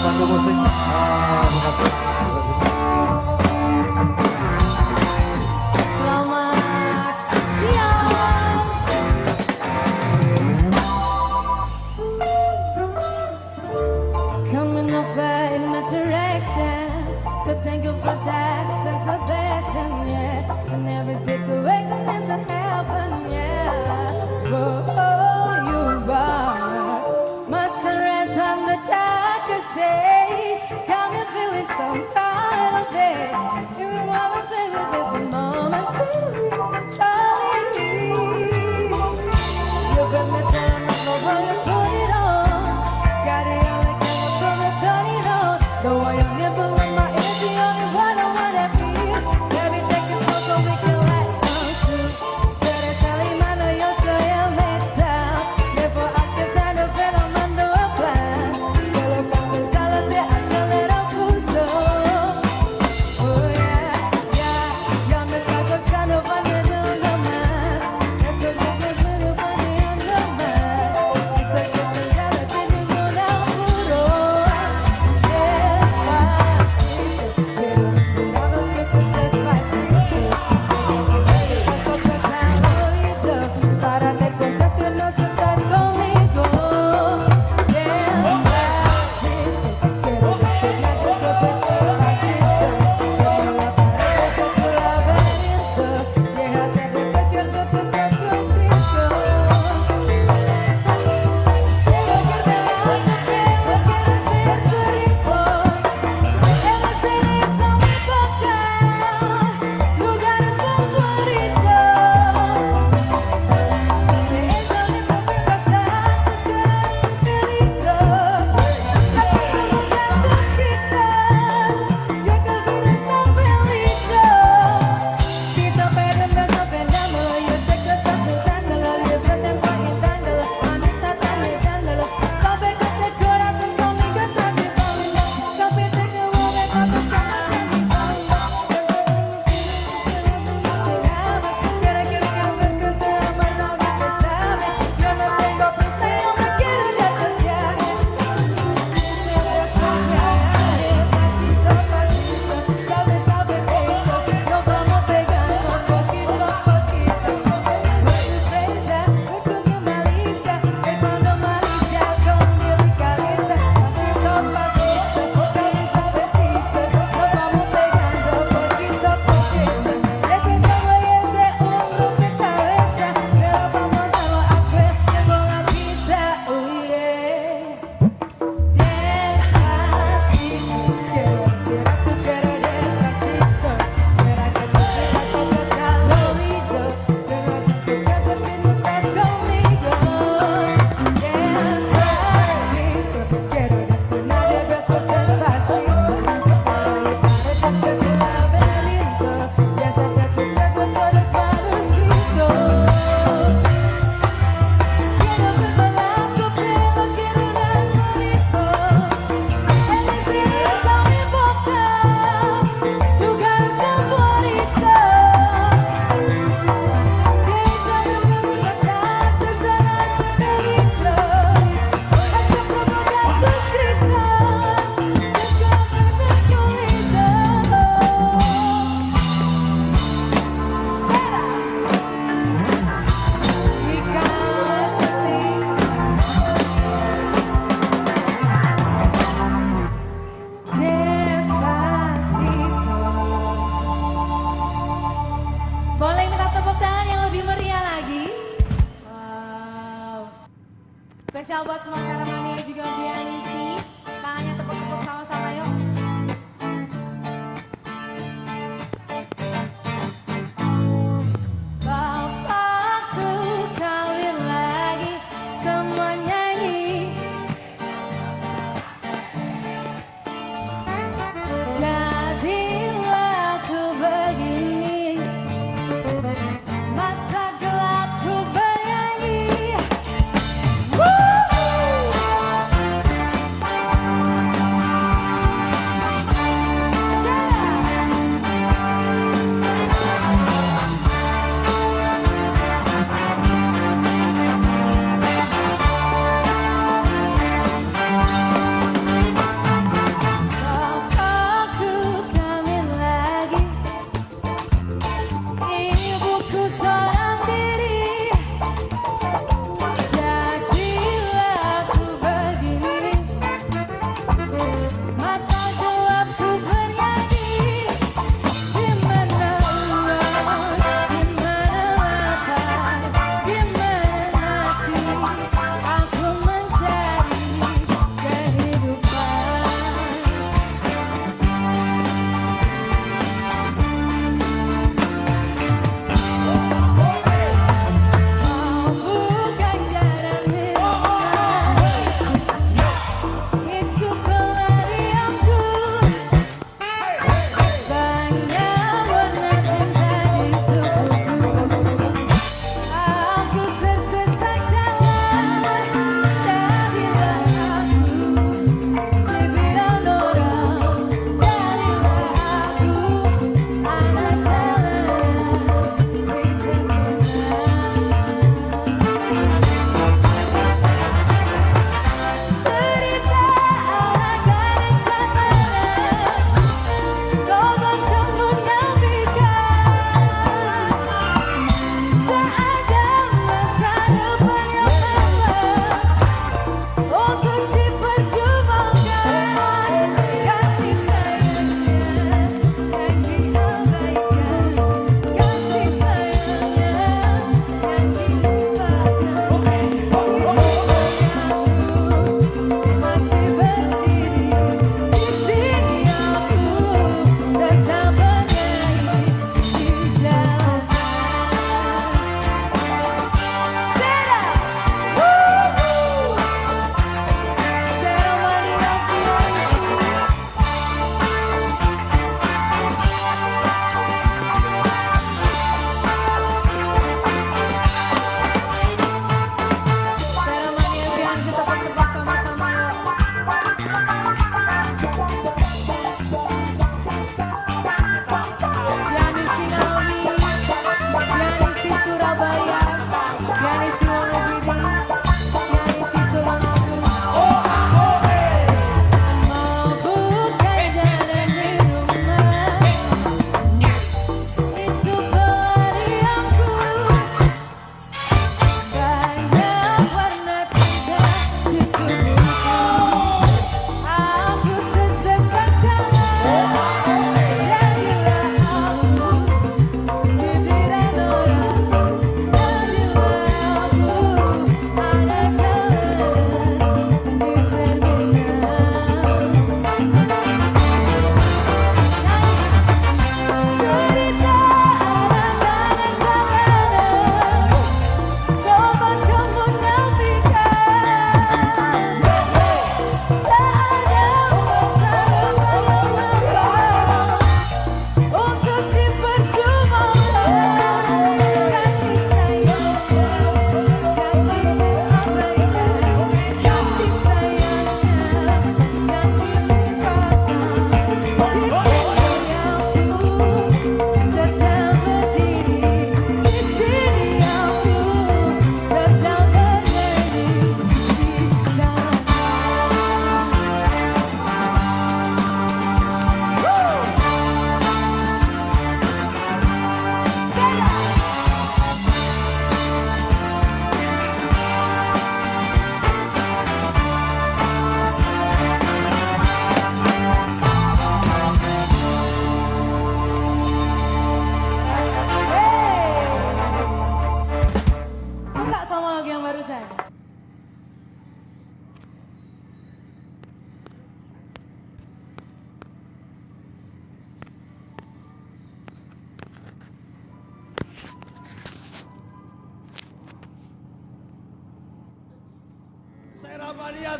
Pandu Musik. Terima kasih. So thank you for that, that's a blessing, yeah. In every situation in the heaven, yeah. Oh, you are my sunrise on the darkest day. Got me feeling some kind of day. Even while I'm saying with different moments, slowly. You got me turning up, no one to put it on. Got it all like I'm gonna turn it on. The way you nibble on my only one I wanna feel. Baby, take it slow so we can let on through. Pero salí mano, yo soy el metal. Therefore, I can stand up and I'm under a plan. Que lo cambio solo se hace a little too slow. Oh yeah, yeah. Ya me está tocando poniendo uno más. Esto ya me puedo poniendo más. Estoy pensando sin ningún apuro. Párate, cuenta que no se estás conmigo. Quiero despegar de todo despacito. Como la pared de tu laberinto. Deja de repetir lo que estás contigo. Quiero que me hagas, quiero ser tu ritmo. Quiero ser esa mi boca. Lugares favoritos. Boleh minta tepuk tangan yang lebih meriah lagi? Wow. Spesial buat semua Karamania juga Bianisti. Tangannya tepuk-tepuk sama-sama yuk. Bapakku kawin lagi, semua nyanyi. Jadilah ku begini, masa gelapku bernyanyi. Woo!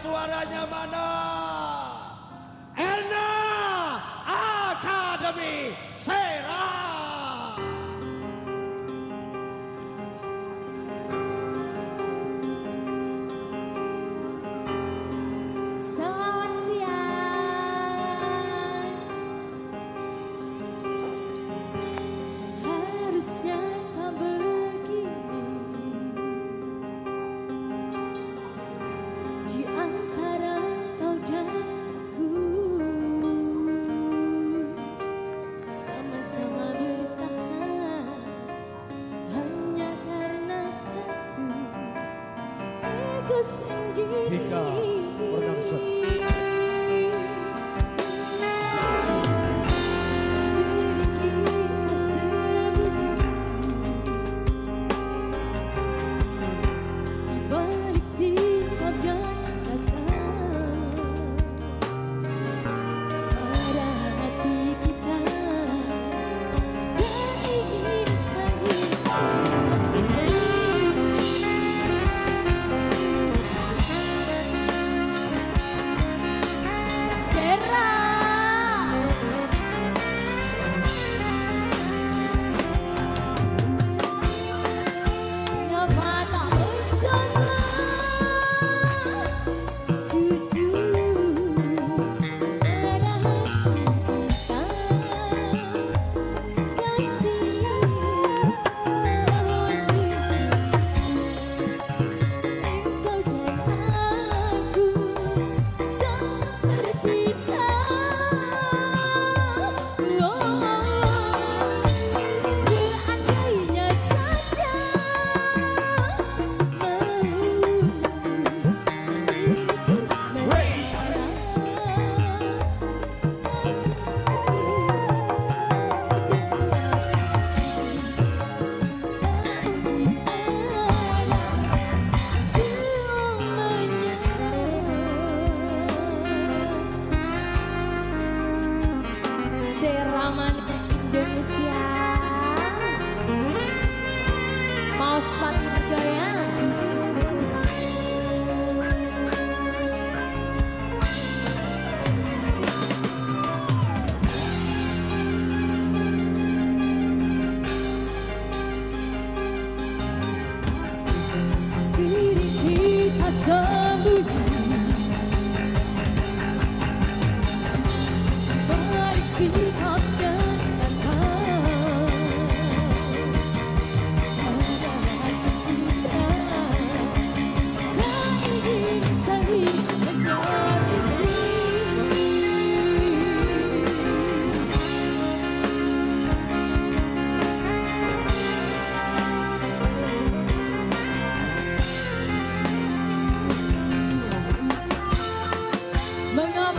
suaranya mana? Erna Academy Sera. Selamat siang. Harusnya tak begini. Di antara kau dan aku, sama-sama bertahan hanya karena satu ego sendiri. Dika Production. Balik sikap dan kata, arah hati kita tak ingin saling. Kenapa tak mencoba jujur pada hati kita, kasih engkau dan aku tak berpisah. Seandainya saja Seramanya Indonesia, mau sepatu gaya. Siri kita sembunyi balik sikap dan kata, arah hati kita tak ingin saling menyakiti. Mengapa